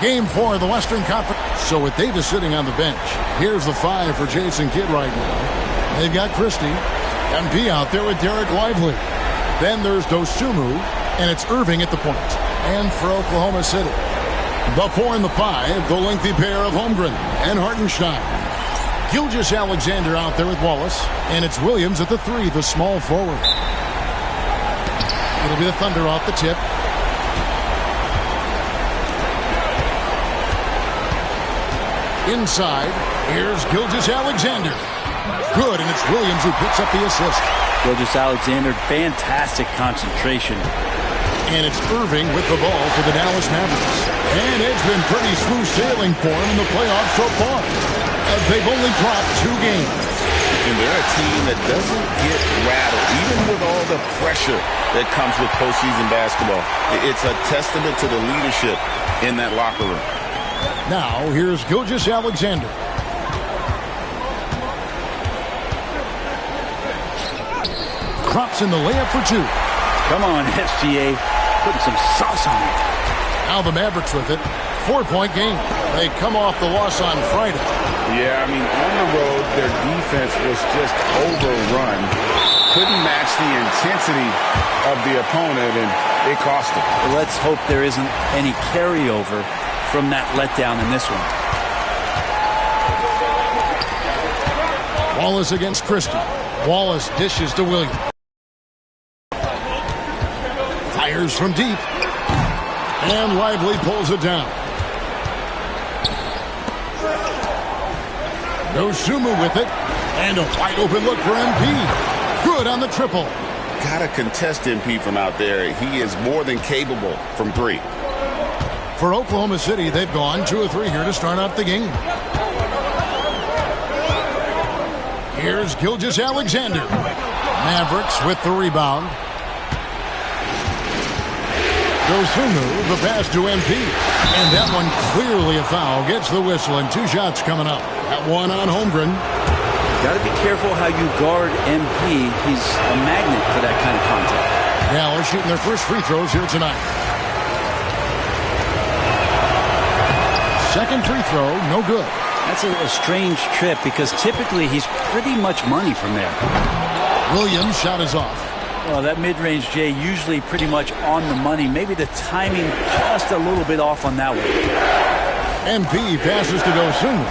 Game 4 of the Western Conference. So with Davis sitting on the bench, here's the 5 for Jason Kidd right now. They've got Christie. MP out there with Derek Lively. Then there's Dosunmu, and it's Irving at the point. And for Oklahoma City, the 4 and the 5, the lengthy pair of Holmgren and Hartenstein. Gilgeous-Alexander out there with Wallace, and it's Williams at the 3, the small forward. It'll be the Thunder off the tip. Inside, here's Gilgeous-Alexander. Good, and it's Williams who picks up the assist. Gilgeous-Alexander, fantastic concentration. And it's Irving with the ball for the Dallas Mavericks. And it's been pretty smooth sailing for him in the playoffs so far. They've only dropped 2 games. And they're a team that doesn't get rattled, even with all the pressure that comes with postseason basketball. It's a testament to the leadership in that locker room. Now, here's Gilgeous-Alexander. Drops in the layup for 2. Come on, SGA. Putting some sauce on it. Now the Mavericks with it. 4-point game. They come off the loss on Friday. Yeah, I mean, on the road, their defense was just overrun. Couldn't match the intensity of the opponent, and it cost them. Well, let's hope there isn't any carryover from that letdown in this one. Wallace against Christie. Wallace dishes to Williams. Fires from deep. And Lively pulls it down. Dosunmu with it. And a wide open look for MP. Good on the triple. Gotta contest MP from out there. He is more than capable from 3. For Oklahoma City, they've gone 2 of 3 here to start out the game. Here's Gilgeous-Alexander. Mavericks with the rebound. Dosunmu, the pass to MP. And that one clearly a foul. Gets the whistle, and 2 shots coming up. That one on Holmgren. Got to be careful how you guard MP. He's a magnet for that kind of contact. Dallas shooting their first free throws here tonight. Second free throw, no good. That's a strange trip because typically he's pretty much money from there. Williams' shot is off. Well, that mid-range, Jay, usually pretty much on the money. Maybe the timing just a little bit off on that one. MP passes to Dosunmu.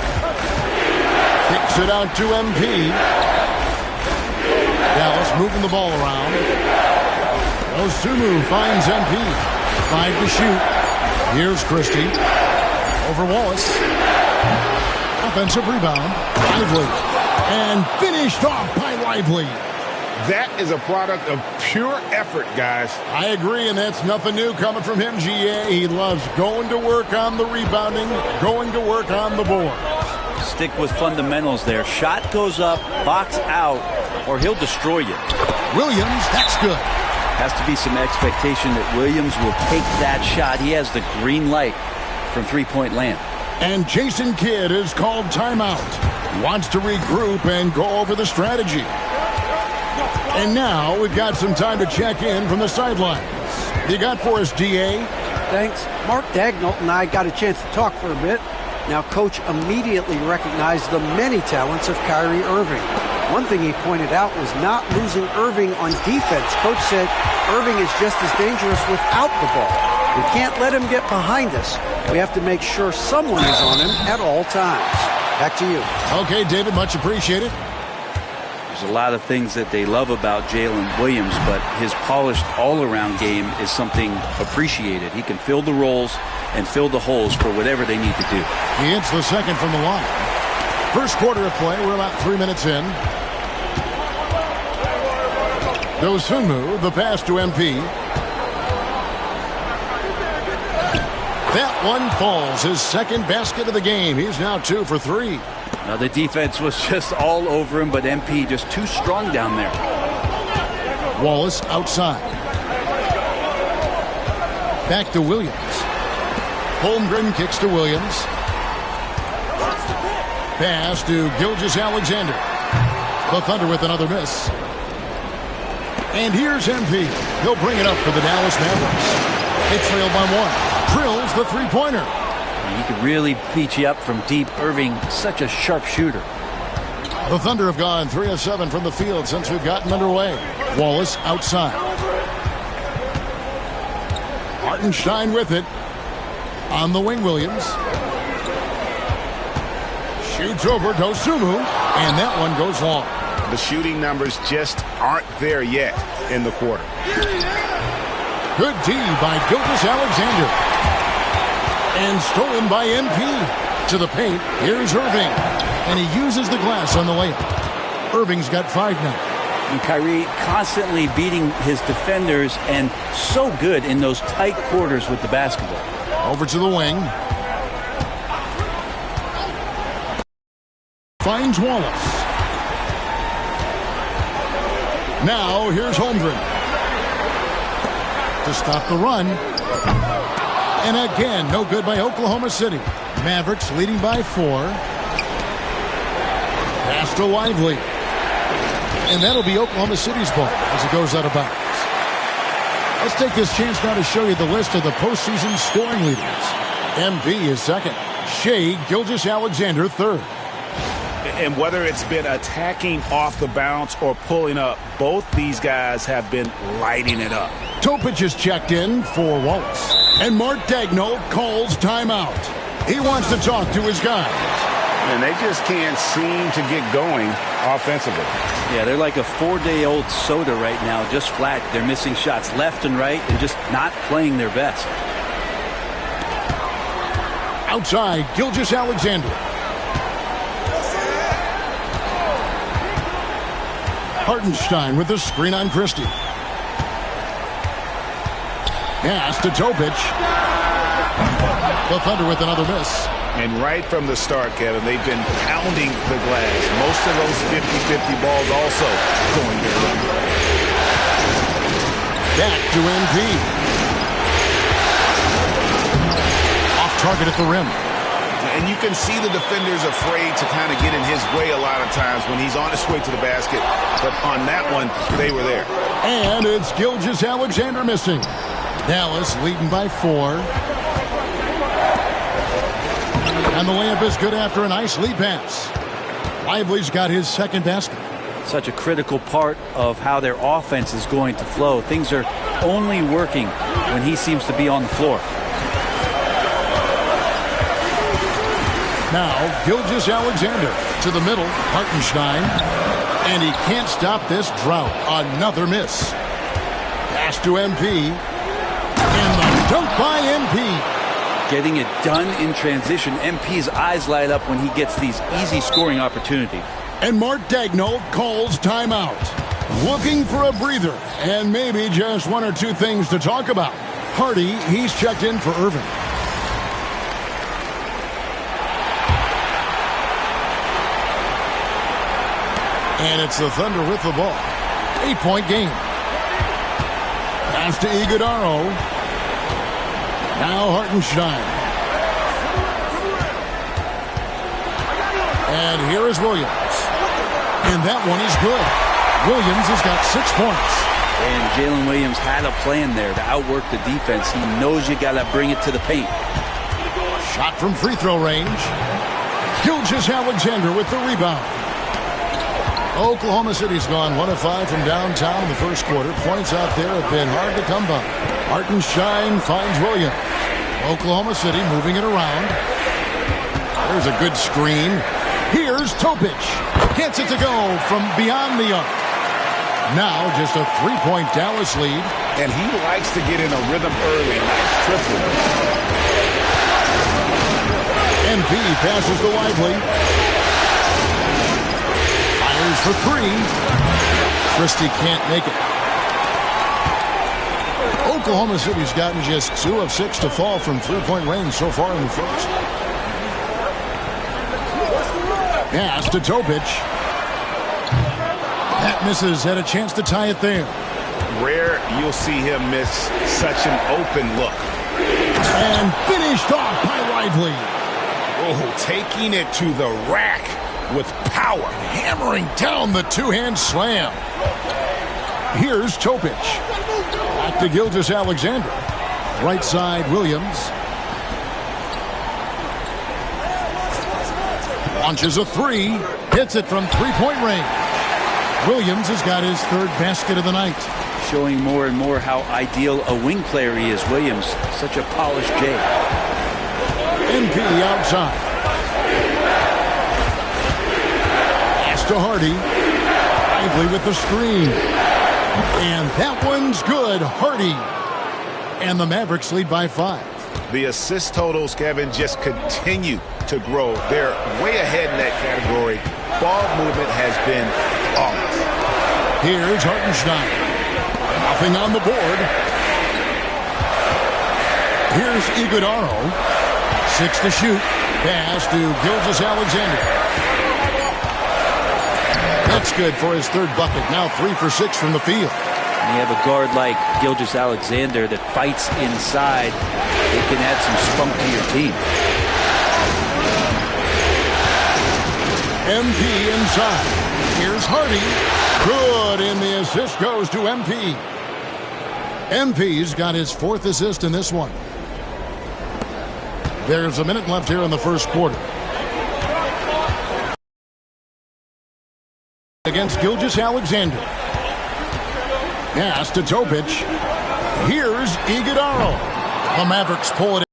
Kicks it out to MP. Dallas moving the ball around. Dosunmu finds MP. 5 to shoot. Here's Christie. Over Wallace. Offensive rebound. Lively. And finished off by Lively. That is a product of pure effort, guys. I agree, and that's nothing new coming from him, GA. He loves going to work on the rebounding, going to work on the board. Stick with fundamentals there. Shot goes up, box out, or he'll destroy you. Williams, that's good. Has to be some expectation that Williams will take that shot. He has the green light from three-point land. And Jason Kidd is called timeout. Wants to regroup and go over the strategy. And now we've got some time to check in from the sidelines. You got for us, DA? Thanks. Mark Dagnall and I got a chance to talk for a bit. Now, Coach immediately recognized the many talents of Kyrie Irving. One thing he pointed out was not losing Irving on defense. Coach said Irving is just as dangerous without the ball. We can't let him get behind us. We have to make sure someone is on him at all times. Back to you. Okay, David, much appreciated. There's a lot of things that they love about Jalen Williams, but his polished all-around game is something appreciated. He can fill the roles and fill the holes for whatever they need to do. He hits the second from the line. First quarter of play, we're about 3 minutes in. Dosunmu, the pass to MP. That one falls, his second basket of the game. He's now 2 for 3. Now the defense was just all over him, but MP just too strong down there. Wallace outside. Back to Williams. Holmgren kicks to Williams. Pass to Gilgeous-Alexander. The Thunder with another miss. And here's MP. He'll bring it up for the Dallas Mavericks. They trail by 1. Drills the three-pointer. He can really beat you up from deep. Irving, such a sharp shooter. The Thunder have gone 3 of 7 from the field since we've gotten underway. Wallace outside. Hartenstein with it. On the wing, Williams. Shoots over Dosumu, and that one goes long. The shooting numbers just aren't there yet in the quarter. Good D by Gilgeous-Alexander. And stolen by MP. To the paint, here's Irving. And he uses the glass on the layup. Irving's got 5 now. And Kyrie constantly beating his defenders and so good in those tight quarters with the basketball. Over to the wing. Finds Wallace. Now here's Holmgren. To stop the run. And again, no good by Oklahoma City. Mavericks leading by 4. Pass to Lively. And that'll be Oklahoma City's ball as it goes out of bounds. Let's take this chance now to show you the list of the postseason scoring leaders. MP is second. Shea Gilgeous-Alexander third. And whether it's been attacking off the bounce or pulling up, both these guys have been lighting it up. Topic is checked in for Wallace. And Mark Daigneault calls timeout. He wants to talk to his guys. And they just can't seem to get going offensively. Yeah, they're like a 4-day-old soda right now, just flat. They're missing shots left and right and just not playing their best. Outside, Gilgeous-Alexander. Hartenstein with the screen on Christie. Pass to Topic. The Thunder with another miss. And right from the start, Kevin, they've been pounding the glass. Most of those 50-50 balls also going their way. Back to MP. Off target at the rim. And you can see the defenders afraid to kind of get in his way a lot of times when he's on his way to the basket. But on that one, they were there. And it's Gilgeous-Alexander missing. Dallas leading by 4. And the layup is good after a nice lead pass. Lively's got his second basket. Such a critical part of how their offense is going to flow. Things are only working when he seems to be on the floor. Now, Gilgeous-Alexander to the middle. Hartenstein. And he can't stop this drought. Another miss. Pass to MP. And the dunk by MP. Getting it done in transition. MP's eyes light up when he gets these easy scoring opportunities. And Mark Daigneault calls timeout. Looking for a breather and maybe just 1 or 2 things to talk about. Hardy, he's checked in for Irving. And it's the Thunder with the ball. 8-point game. Pass to Iguodaro. Now Hartenstein. And here is Williams. And that one is good. Williams has got 6 points. And Jalen Williams had a plan there to outwork the defense. He knows you got to bring it to the paint. Shot from free throw range. Gilgeous-Alexander with the rebound. Oklahoma City's gone 1 of 5 from downtown in the first quarter. Points out there have been hard to come by. Hartenstein finds Williams. Oklahoma City moving it around. There's a good screen. Here's Topic. Gets it to go from beyond the arc. Now just a 3-point Dallas lead. And he likes to get in a rhythm early. Nice triple. MP passes to Lively. Fires for 3. Christie can't make it. Oklahoma City's gotten just 2 of 6 to fall from 3-point range so far in the first. Pass to Topic. That misses. Had a chance to tie it there. Rare you'll see him miss such an open look. And finished off by Lively. Oh, taking it to the rack with power. Hammering down the 2-hand slam. Here's Topic. Back to Gilgeous-Alexander. Right side, Williams. Launches a three. Hits it from three-point range. Williams has got his third basket of the night. Showing more and more how ideal a wing player he is, Williams. Such a polished J. MP outside. Pass to Hardy. Lively with the screen. And that one's good. Hardy. And the Mavericks lead by 5. The assist totals, Kevin, just continue to grow. They're way ahead in that category. Ball movement has been flawless. Here's Hartenstein. Nothing on the board. Here's Iguodaro. 6 to shoot. Pass to Gilgeous-Alexander. That's good for his third bucket. Now 3 for 6 from the field. When you have a guard like Gilgeous-Alexander that fights inside, it can add some spunk to your team. MP inside. Here's Hardy. Good, and the assist goes to MP. MP's got his 4th assist in this one. There's a minute left here in the first quarter. Against Gilgeous-Alexander. Pass to Topic. Here's Iguodaro. The Mavericks pull it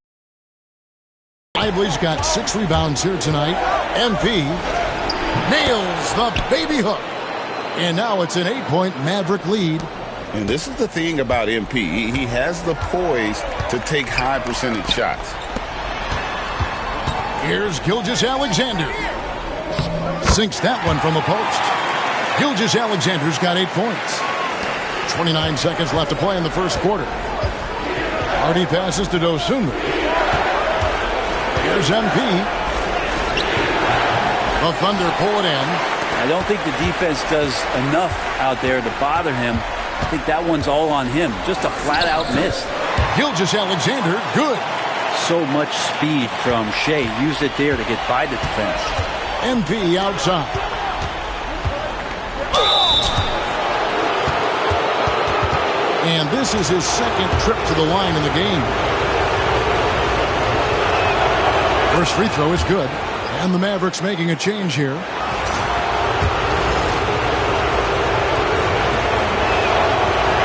in. Lively's got 6 rebounds here tonight. MP nails the baby hook. And now it's an 8-point Maverick lead. And this is the thing about MP. He has the poise to take high percentage shots. Here's Gilgeous-Alexander. Sinks that one from the post. Gilgeous-Alexander's got 8 points. 29 seconds left to play in the first quarter. Hardy passes to Dosunmu. Here's MP. The Thunder pull it in. I don't think the defense does enough out there to bother him. I think that one's all on him. Just a flat-out miss. Gilgeous-Alexander, good. So much speed from Shea. Used it there to get by the defense. MP outside. And this is his second trip to the line in the game. First free throw is good. And the Mavericks making a change here.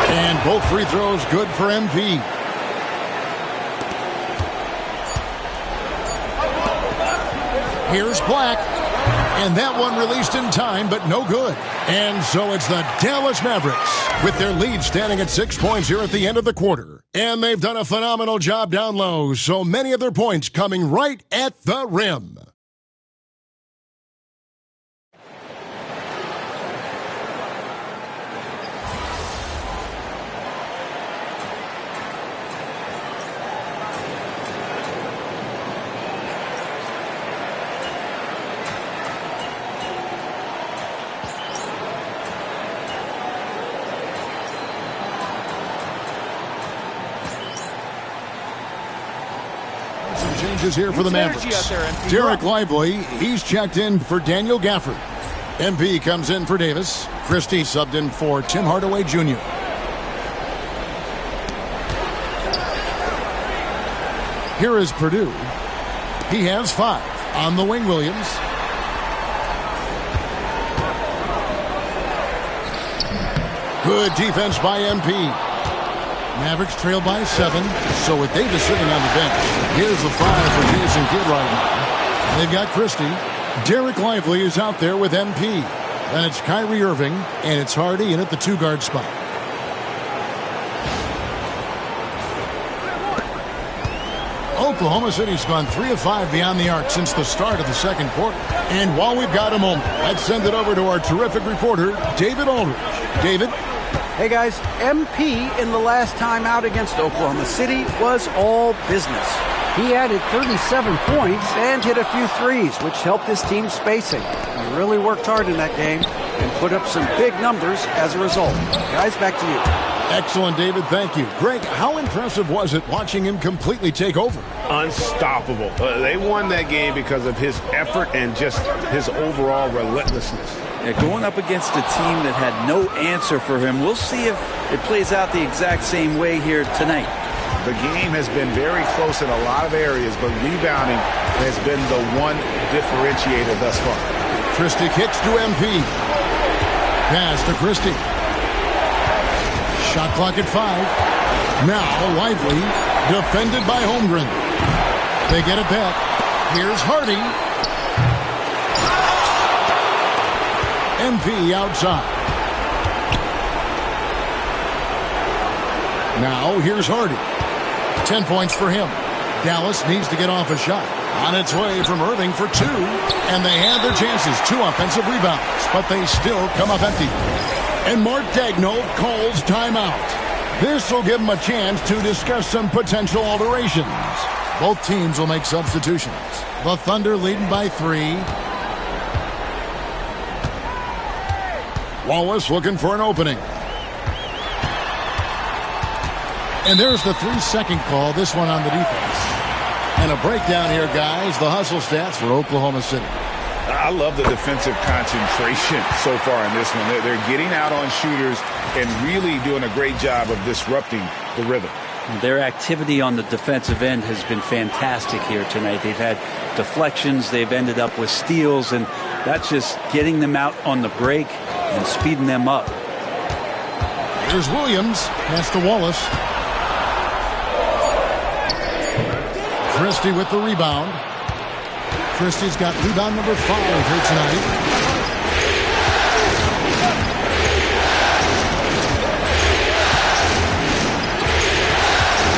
And both free throws good for MP. Here's Black. And that one released in time, but no good. And so it's the Dallas Mavericks with their lead standing at 6 points here at the end of the quarter. And they've done a phenomenal job down low, so many of their points coming right at the rim. Changes here for the Mavericks. Derek Lively, he's checked in for Daniel Gafford. MP comes in for Davis. Christie subbed in for Tim Hardaway Jr. Here is Purdue. He has 5 on the wing. Williams. Good defense by MP. Mavericks trail by 7. So with Davis sitting on the bench, here's the 5 for Jason Kidd right now. They've got Christie. Derek Lively is out there with MP. Then it's Kyrie Irving, and it's Hardy in at the 2-guard spot. Oklahoma City's gone 3 of 5 beyond the arc since the start of the second quarter. And while we've got a moment, let's send it over to our terrific reporter, David Aldridge. David? Hey guys, MP in the last time out against Oklahoma City was all business. He added 37 points and hit a few threes, which helped his team's spacing. He really worked hard in that game and put up some big numbers as a result. Guys, back to you. Excellent, David. Thank you. Greg, how impressive was it watching him completely take over? Unstoppable. They won that game because of his effort and just his overall relentlessness. Yeah, going up against a team that had no answer for him. We'll see if it plays out the exact same way here tonight. The game has been very close in a lot of areas, but rebounding has been the one differentiator thus far. Christie kicks to MP. Pass to Christie. Shot clock at 5. Now Lively, defended by Holmgren. They get it back. Here's Hardy. MP outside. Now here's Hardy. 10 points for him. Dallas needs to get off a shot. On its way from Irving for 2. And they had their chances. 2 offensive rebounds. But they still come up empty. And Mark Daigneault calls timeout. This will give them a chance to discuss some potential alterations. Both teams will make substitutions. The Thunder leading by 3. Wallace looking for an opening. And there's the 3-second call, this one on the defense. And a breakdown here, guys. The hustle stats for Oklahoma City. I love the defensive concentration so far in this one. They're getting out on shooters and really doing a great job of disrupting the rhythm. Their activity on the defensive end has been fantastic here tonight. They've had deflections. They've ended up with steals, and that's just getting them out on the break and speeding them up. Here's Williams. Pass to Wallace. Christie with the rebound. Christie's got rebound number 5 here tonight.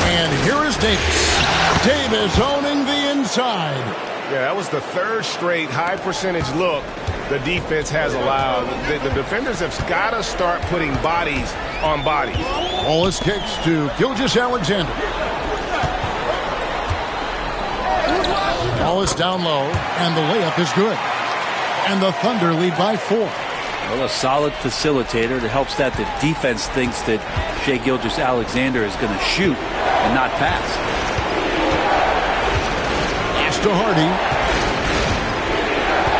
And here is Davis. Davis owning the inside. Yeah, that was the 3rd straight high percentage look the defense has allowed. The defenders have got to start putting bodies on bodies. Wallace kicks to Gilgeous-Alexander. Wallace down low, and the layup is good. And the Thunder lead by 4. Well, a solid facilitator. It helps that the defense thinks that Shai Gilgeous-Alexander is going to shoot and not pass. Pass to Hardy.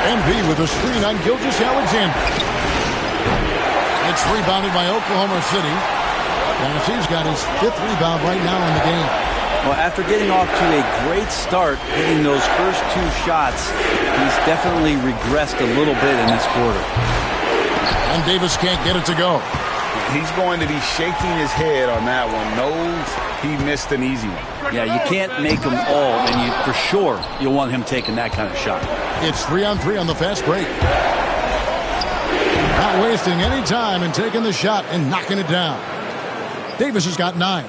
MP with a screen on Gilgeous-Alexander. It's rebounded by Oklahoma City. And he's got his 5th rebound right now in the game. Well, after getting off to a great start, hitting those first 2 shots, he's definitely regressed a little bit in this quarter. And Davis can't get it to go. He's going to be shaking his head on that one. Knows he missed an easy one. Yeah, you can't make them all, and for sure you'll want him taking that kind of shot. It's 3-on-3 on the fast break. Not wasting any time in taking the shot and knocking it down. Davis has got 9.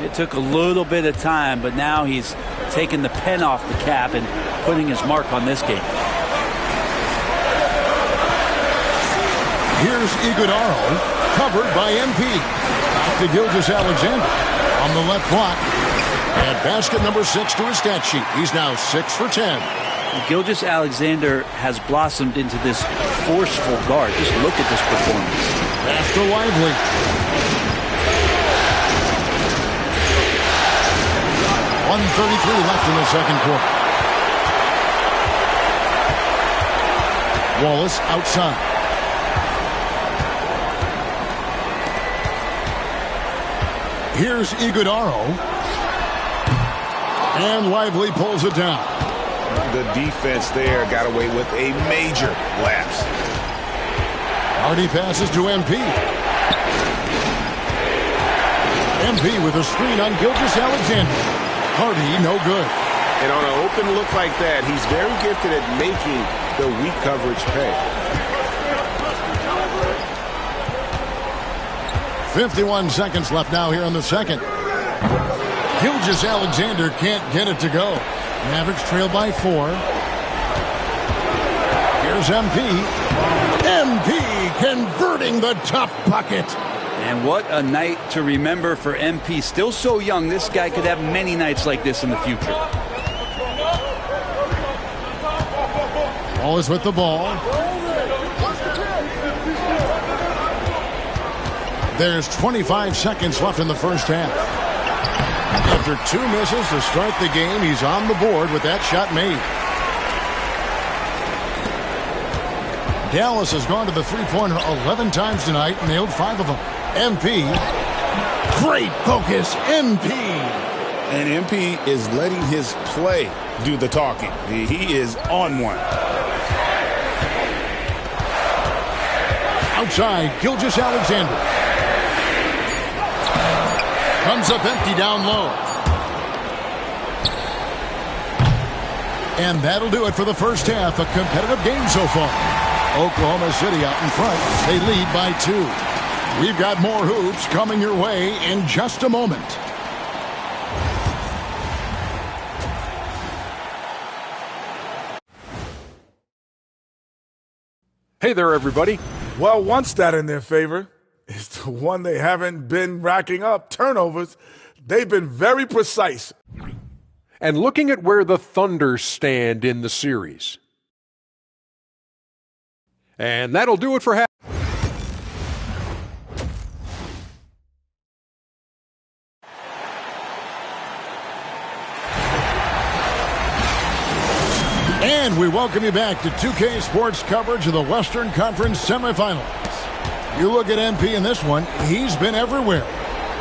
It took a little bit of time, but now he's taking the pen off the cap and putting his mark on this game. Here's Iguodaro, covered by MP. Back to Gilgeous-Alexander on the left block. And basket number 6 to his stat sheet. He's now 6 for 10. Gilgeous-Alexander has blossomed into this forceful guard. Just look at this performance. Pass to Lively. 1:33 left in the second quarter. Wallace outside. Here's Iguodaro. And Lively pulls it down. The defense there got away with a major lapse. Hardy passes to MP. MP with a screen on Gilgeous-Alexander. Hardy, no good. And on an open look like that, he's very gifted at making the weak coverage pay. 51 seconds left now here in the second. Gilgeous-Alexander can't get it to go. Mavericks trail by 4. Here's MP. MP converting the tough bucket. And what a night to remember for MP. Still so young, this guy could have many nights like this in the future. Wallace with the ball. There's 25 seconds left in the first half. After 2 misses to start the game, he's on the board with that shot made. Dallas has gone to the three-pointer 11 times tonight, nailed 5 of them. MP. Great focus, MP. And MP is letting his play do the talking. He is on one. Outside, Gilgeous-Alexander. Comes up empty down low. And that'll do it for the first half. A competitive game so far. Oklahoma City out in front. They lead by 2. We've got more hoops coming your way in just a moment. Hey there, everybody. Well, one stat in their favor is the one they haven't been racking up, turnovers. They've been very precise. And looking at where the Thunder stand in the series. And that'll do it for half. And we welcome you back to 2K Sports coverage of the Western Conference semifinals. You look at MP in this one, he's been everywhere.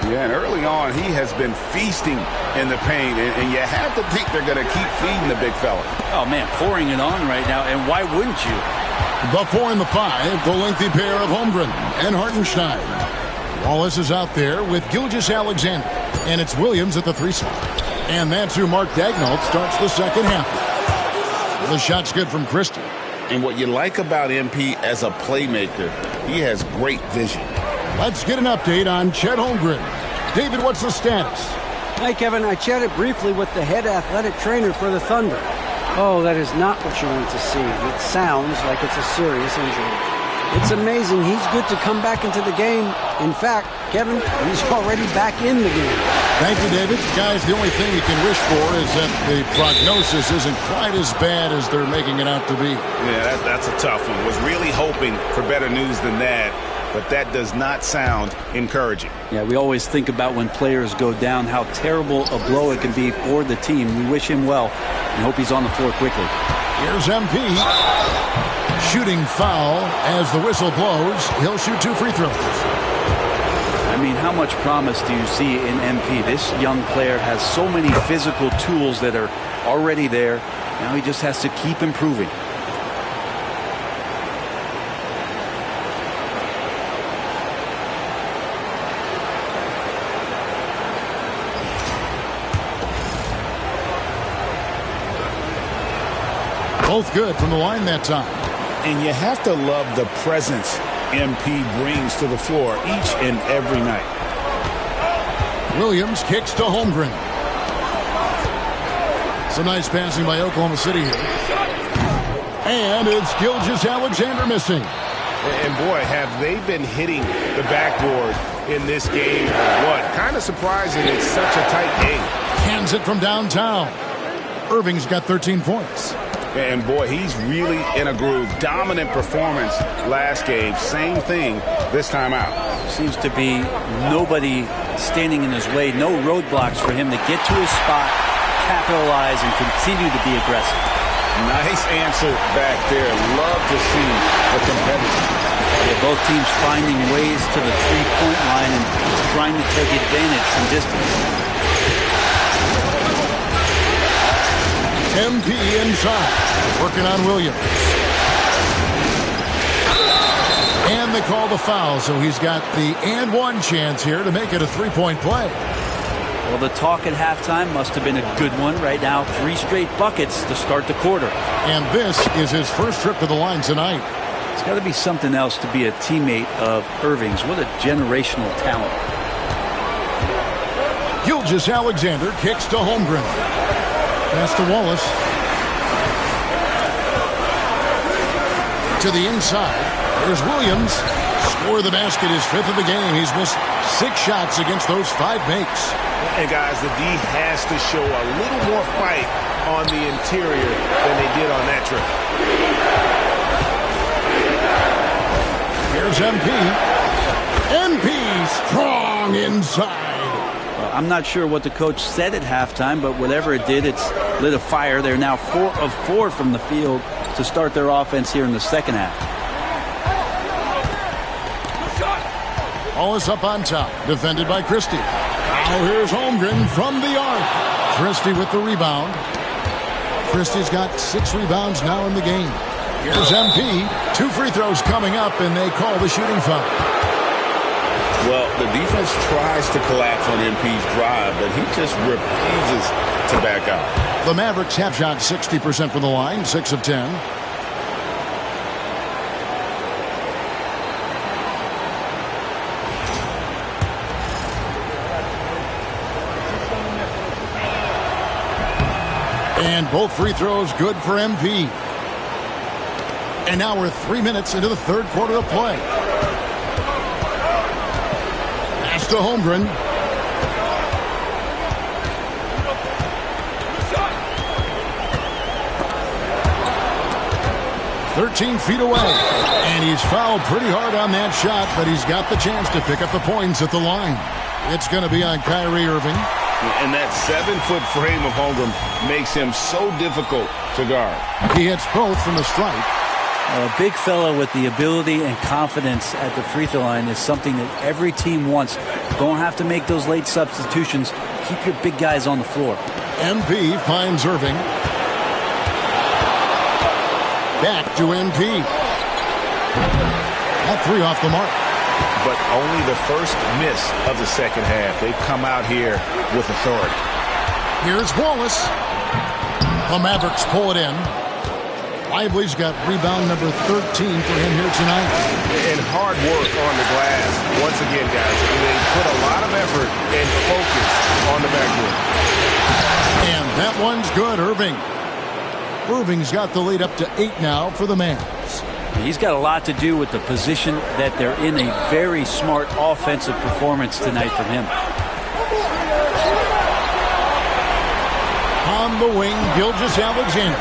Yeah, and early on, he has been feasting in the paint, and you have to think they're going to keep feeding the big fella. Oh, man, pouring it on right now, and why wouldn't you? The 4 and the 5, the lengthy pair of Holmgren and Hartenstein. Wallace is out there with Gilgeous-Alexander, and it's Williams at the 3 spot. And that's who Mark Daigneault starts the second half. The shot's good from Christie. And what you like about MP as a playmaker, he has great vision. Let's get an update on Chet Holmgren. David, what's the status? Hi, Kevin. I chatted briefly with the head athletic trainer for the Thunder. Oh, that is not what you want to see. It sounds like it's a serious injury. It's amazing. He's good to come back into the game. In fact, Kevin, he's already back in the game. Thank you, David. Guys, the only thing you can wish for is that the prognosis isn't quite as bad as they're making it out to be. Yeah, that's a tough one. Was really hoping for better news than that, but that does not sound encouraging. Yeah, we always think about when players go down, how terrible a blow it can be for the team. We wish him well and hope he's on the floor quickly. Here's MP. Shooting foul as the whistle blows. He'll shoot 2 free throws. I mean, how much promise do you see in MP? This young player has so many physical tools that are already there. Now he just has to keep improving. Both good from the line that time. And you have to love the presence MP brings to the floor each and every night. Williams kicks to Holmgren. Some nice passing by Oklahoma City here. And it's Gilgeous-Alexander missing. And boy, have they been hitting the backboard in this game or what? Kind of surprising it's such a tight game. Hands it from downtown. Irving's got 13 points. And boy, he's really in a groove. Dominant performance last game. Same thing this time out. Seems to be nobody standing in his way. No roadblocks for him to get to his spot, capitalize, and continue to be aggressive. Nice answer back there. Love to see the competitor. Yeah, both teams finding ways to the three-point line and trying to take advantage from distance. MP inside, working on Williams. And they call the foul, so he's got the and one chance here to make it a three-point play. Well, the talk at halftime must have been a good one. Right now, 3 straight buckets to start the quarter. And this is his first trip to the line tonight. It's got to be something else to be a teammate of Irving's. What a generational talent. Gilgeous-Alexander kicks to Holmgren. Pass to Wallace. To the inside. There's Williams. Score the basket, his 5th of the game. He's missed 6 shots against those 5 makes. And guys, the D has to show a little more fight on the interior than they did on that trip. Here's MP. MP strong inside. I'm not sure what the coach said at halftime, but whatever it did, it's lit a fire. They're now 4 of 4 from the field to start their offense here in the second half. Wallace up on top, defended by Christie. Now here's Holmgren from the arc. Christie with the rebound. Christie's got 6 rebounds now in the game. Here's MP. 2 free throws coming up, and they call the shooting foul. Well, the defense tries to collapse on MP's drive, but he just refuses to back out. The Mavericks have shot 60% from the line, 6 of 10. And both free throws good for MP. And now we're 3 minutes into the third quarter of play. Pass to Holmgren. "13 feet away." And he's fouled pretty hard on that shot, but he's got the chance to pick up the points at the line. It's going to be on Kyrie Irving. And that 7-foot frame of Holmgren makes him so difficult to guard. He hits both from the stripe. A big fella with the ability and confidence at the free throw line is something that every team wants. Don't have to make those late substitutions. Keep your big guys on the floor. MP finds Irving. Back to MP. That 3 off the mark. But only the first miss of the second half. They've come out here with authority. Here's Wallace. The Mavericks pull it in. Lively's got rebound number 13 for him here tonight. And hard work on the glass. Once again, guys, they put a lot of effort and focus on the backboard. And that one's good, Irving. Irving's got the lead up to 8 now for the Mavs. He's got a lot to do with the position that they're in. A very smart offensive performance tonight from him. On the wing, Gilgeous-Alexander.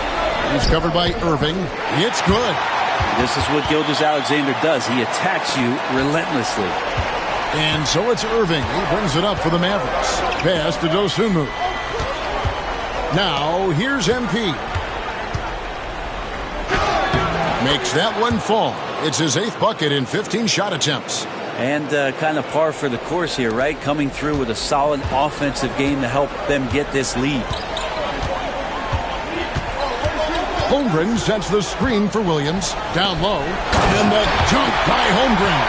He's covered by Irving. It's good. This is what Gilgeous-Alexander does. He attacks you relentlessly. And so it's Irving. He brings it up for the Mavericks. Pass to Dosunmu. Now, here's MP. Makes that one fall. It's his 8th bucket in 15 shot attempts. And kind of par for the course here, right? Coming through with a solid offensive game to help them get this lead. Holmgren sets the screen for Williams. Down low. And the dunk by Holmgren.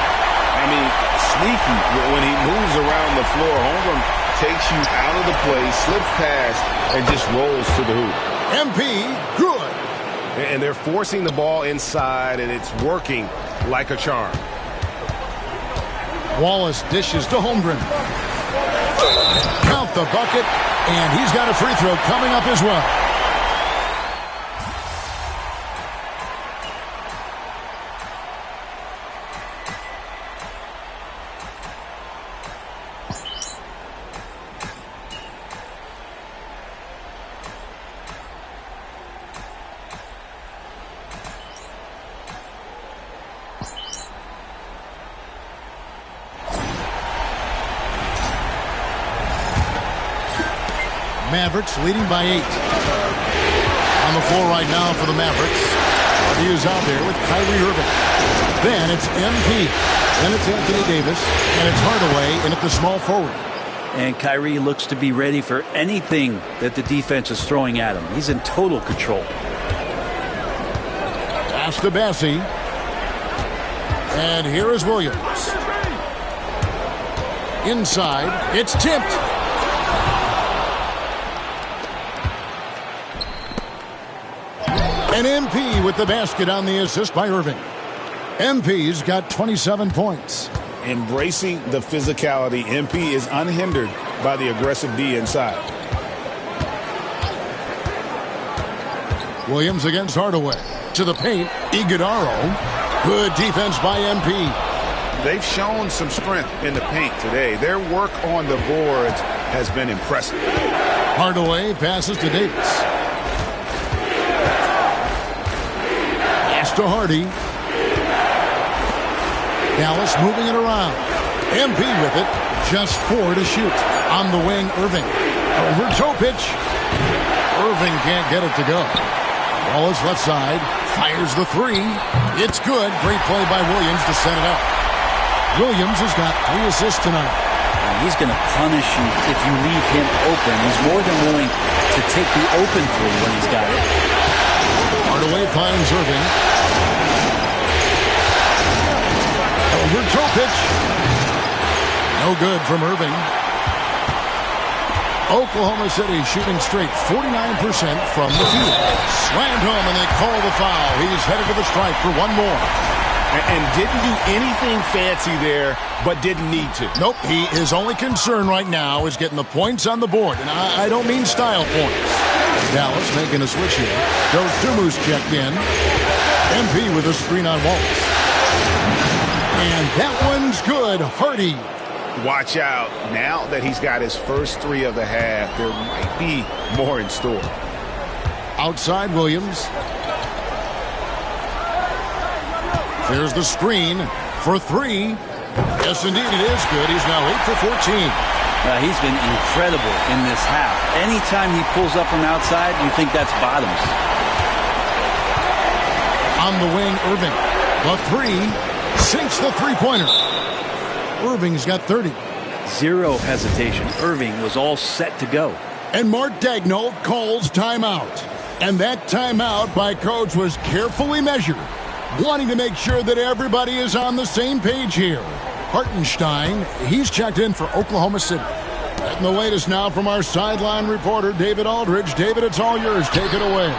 I mean, sneaky. When he moves around the floor, Holmgren takes you out of the play, slips past, and just rolls to the hoop. MP, good. And they're forcing the ball inside, and it's working like a charm. Wallace dishes to Holmgren. Count the bucket, and he's got a free throw coming up as well. Mavericks leading by 8. On the floor right now for the Mavericks. He is out there with Kyrie Irving. Then it's MP. Then it's Anthony Davis. And it's Hardaway in at the small forward. And Kyrie looks to be ready for anything that the defense is throwing at him. He's in total control. Pass to Bassie. And here is Williams. Inside. It's tipped. And MP with the basket on the assist by Irving. MP's got 27 points. Embracing the physicality, MP is unhindered by the aggressive D inside. Williams against Hardaway. To the paint, Iguodala. Good defense by MP. They've shown some strength in the paint today. Their work on the boards has been impressive. Hardaway passes to Davis. To Hardy. Dallas moving it around. MP with it. Just 4 to shoot. On the wing, Irving. Over Topic. Irving can't get it to go. Wallace left side. Fires the 3. It's good. Great play by Williams to set it up. Williams has got 3 assists tonight. He's going to punish you if you leave him open. He's more than willing to take the open three when he's got it. Hardaway finds Irving. Over Topic. No good from Irving. Oklahoma City shooting straight 49% from the field. Slammed home and they call the foul. He's headed to the stripe for one more. And didn't do anything fancy there, but didn't need to. Nope, his only concern right now is getting the points on the board. And I don't mean style points. Dallas making a switch here. Dosumu's checked in. MP with a screen on Wallace. And that one's good. Hardy. Watch out. Now that he's got his first three of the half, there might be more in store. Outside Williams. There's the screen for three. Yes, indeed, it is good. He's now 8 for 14. He's been incredible in this half. Anytime he pulls up from outside, you think that's bottoms. On the wing, Irving. The three sinks the three-pointer. Irving's got 30. Zero hesitation. Irving was all set to go. And Mark Daigneault calls timeout. And that timeout by Coach was carefully measured, wanting to make sure that everybody is on the same page here. Hartenstein, he's checked in for Oklahoma City. And the latest now from our sideline reporter, David Aldridge. David, it's all yours. Take it away.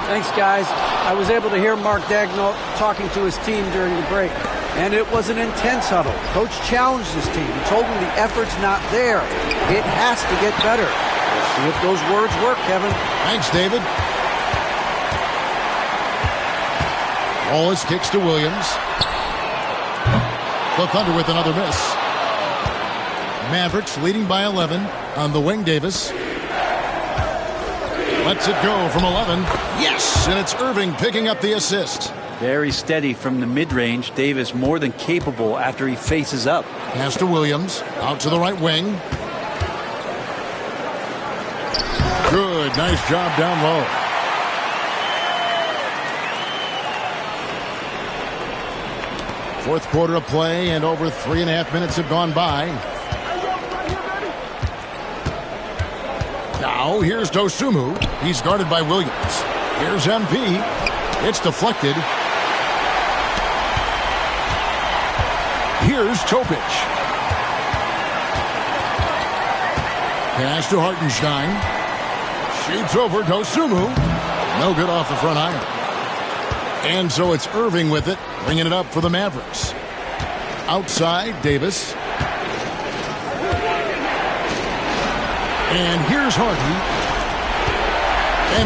Thanks, guys. I was able to hear Mark Daigneault talking to his team during the break, and it was an intense huddle. Coach challenged his team. He told them the effort's not there. It has to get better. We'll see if those words work, Kevin. Thanks, David. Wallace kicks to Williams. The Thunder with another miss. Mavericks leading by 11 on the wing. Davis lets it go from 11. Yes, and it's Irving picking up the assist. Very steady from the mid-range. Davis more than capable after he faces up. Pass to Williams. Out to the right wing. Good. Nice job down low. Fourth quarter of play, and over 3.5 minutes have gone by. Now, here's Dosumu. He's guarded by Williams. Here's MP. It's deflected. Here's Topic. Pass to Hartenstein. Shoots over Dosumu. No good off the front iron. And so it's Irving with it, bringing it up for the Mavericks. Outside, Davis. And here's Hardy.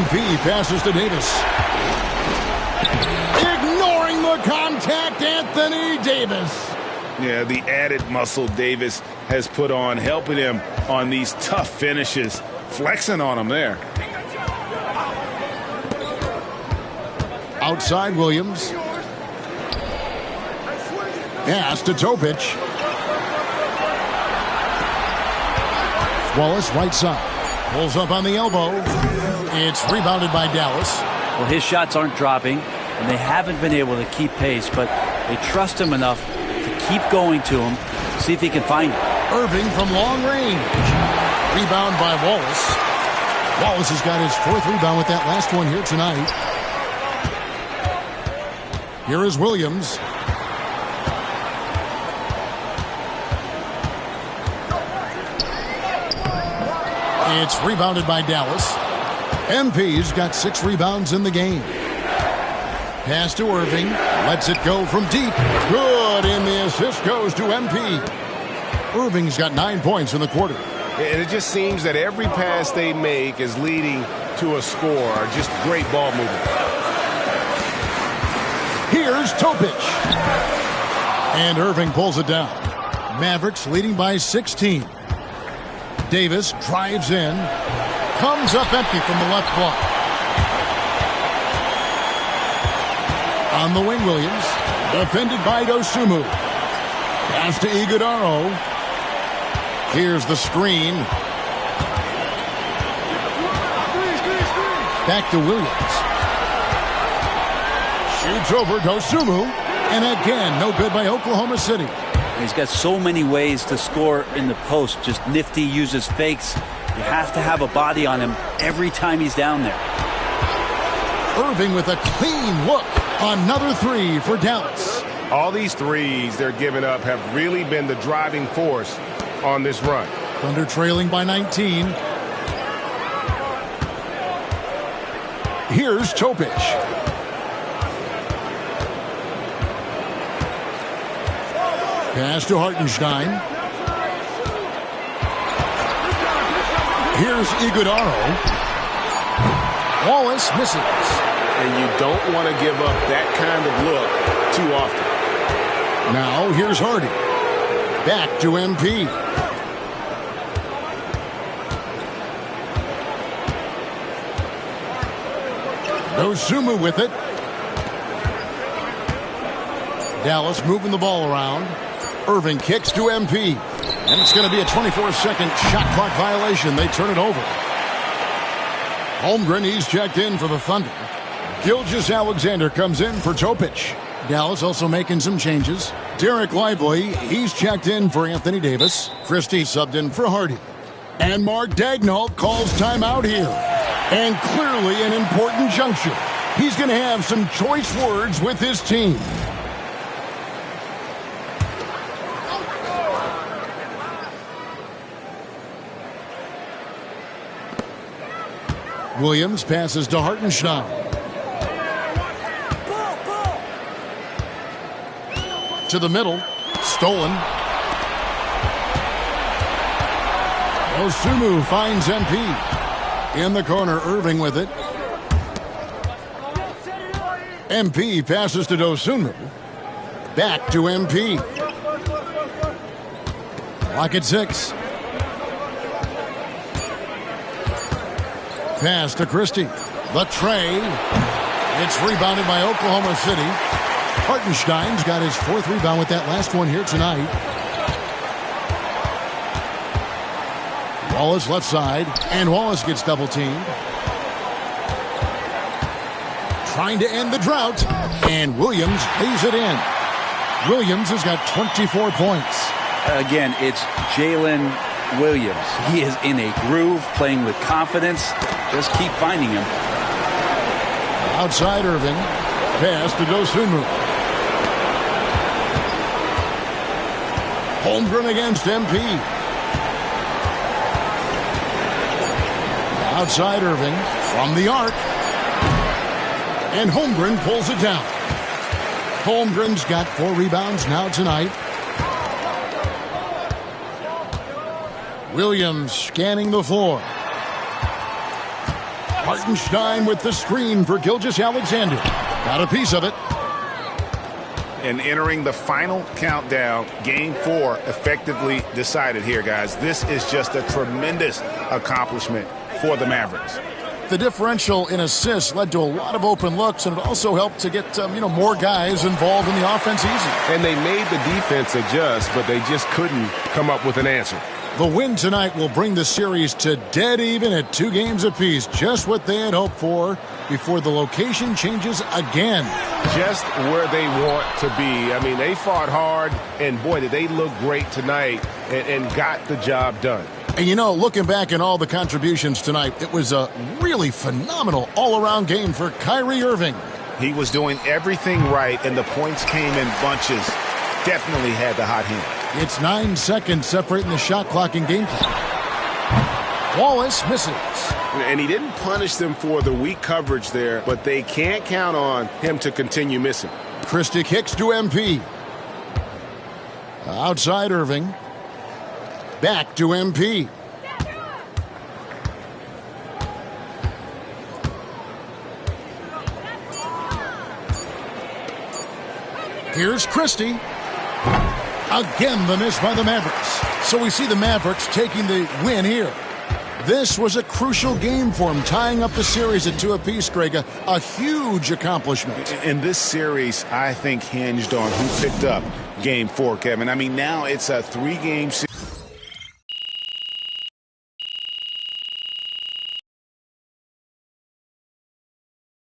MP passes to Davis. Ignoring the contact, Anthony Davis. Yeah, the added muscle Davis has put on, helping him on these tough finishes. Flexing on him there. Outside Williams. Pass to Topic. Wallace right side. Pulls up on the elbow. It's rebounded by Dallas. Well, his shots aren't dropping, and they haven't been able to keep pace, but they trust him enough to keep going to him, see if he can find it. Irving from long range. Rebound by Wallace. Wallace has got his fourth rebound with that last one here tonight. Here is Williams. It's rebounded by Dallas. MP's got 6 rebounds in the game. Pass to Irving. Lets it go from deep. Good, and the assist goes to MP. Irving's got 9 points in the quarter. And it just seems that every pass they make is leading to a score. Just great ball movement. Here's Topic. And Irving pulls it down. Mavericks leading by 16. Davis drives in. Comes up empty from the left block. On the wing, Williams. Defended by Dosumu. Pass to Iguodaro. Here's the screen. Back to Williams. Shoots over Dosumu. And again, no good by Oklahoma City. He's got so many ways to score in the post. Just nifty, uses fakes. You have to have a body on him every time he's down there. Irving with a clean look. Another three for Dallas. All these threes they're giving up have really been the driving force on this run. Thunder trailing by 19. Here's Topic. Pass to Hartenstein. Here's Iguodaro. Wallace misses. And you don't want to give up that kind of look too often. Now here's Hardy. Back to MP. Dosunmu with it. Dallas moving the ball around. Irving kicks to MP. And it's going to be a 24-second shot clock violation. They turn it over. Holmgren, he's checked in for the Thunder. Gilgeous-Alexander comes in for Topic. Dallas also making some changes. Derek Lively, he's checked in for Anthony Davis. Christie subbed in for Hardy. And Mark Daigneault calls timeout here. And clearly an important juncture. He's going to have some choice words with his team. Williams passes to Hartenstein. To the middle. Stolen. Dosunmu finds MP. In the corner, Irving with it. MP passes to Dosunmu. Back to MP. Clock at 6. Pass to Christie. The tray. It's rebounded by Oklahoma City. Hartenstein's got his 4th rebound with that last one here tonight. Wallace left side. And Wallace gets double teamed. Trying to end the drought. And Williams lays it in. Williams has got 24 points. Again, it's Jalen Williams. He is in a groove, playing with confidence. Just keep finding him. Outside Irving. Pass to Dosunmu. Holmgren against MP. Outside Irving. From the arc. And Holmgren pulls it down. Holmgren's got 4 rebounds now tonight. Williams scanning the floor. Hartenstein with the screen for Gilgeous-Alexander. Got a piece of it. And entering the final countdown, Game 4 effectively decided here, guys. This is just a tremendous accomplishment for the Mavericks. The differential in assists led to a lot of open looks, and it also helped to get more guys involved in the offense easy. And they made the defense adjust, but they just couldn't come up with an answer. The win tonight will bring the series to dead even at 2 games apiece. Just what they had hoped for before the location changes again. Just where they want to be. I mean, they fought hard, and boy, did they look great tonight and got the job done. And looking back at all the contributions tonight, it was a really phenomenal all-around game for Kyrie Irving. He was doing everything right, and the points came in bunches. Definitely had the hot hand. It's 9 seconds separating the shot clock and game clock. Wallace misses. And he didn't punish them for the weak coverage there, but they can't count on him to continue missing. Christie kicks to MP. Outside Irving. Back to MP. Here's Christie. Again, the miss by the Mavericks. So we see the Mavericks taking the win here. This was a crucial game for them, tying up the series at 2 apiece, Greg. A huge accomplishment. And this series, I think, hinged on who picked up Game 4, Kevin. I mean, now it's a 3-game series.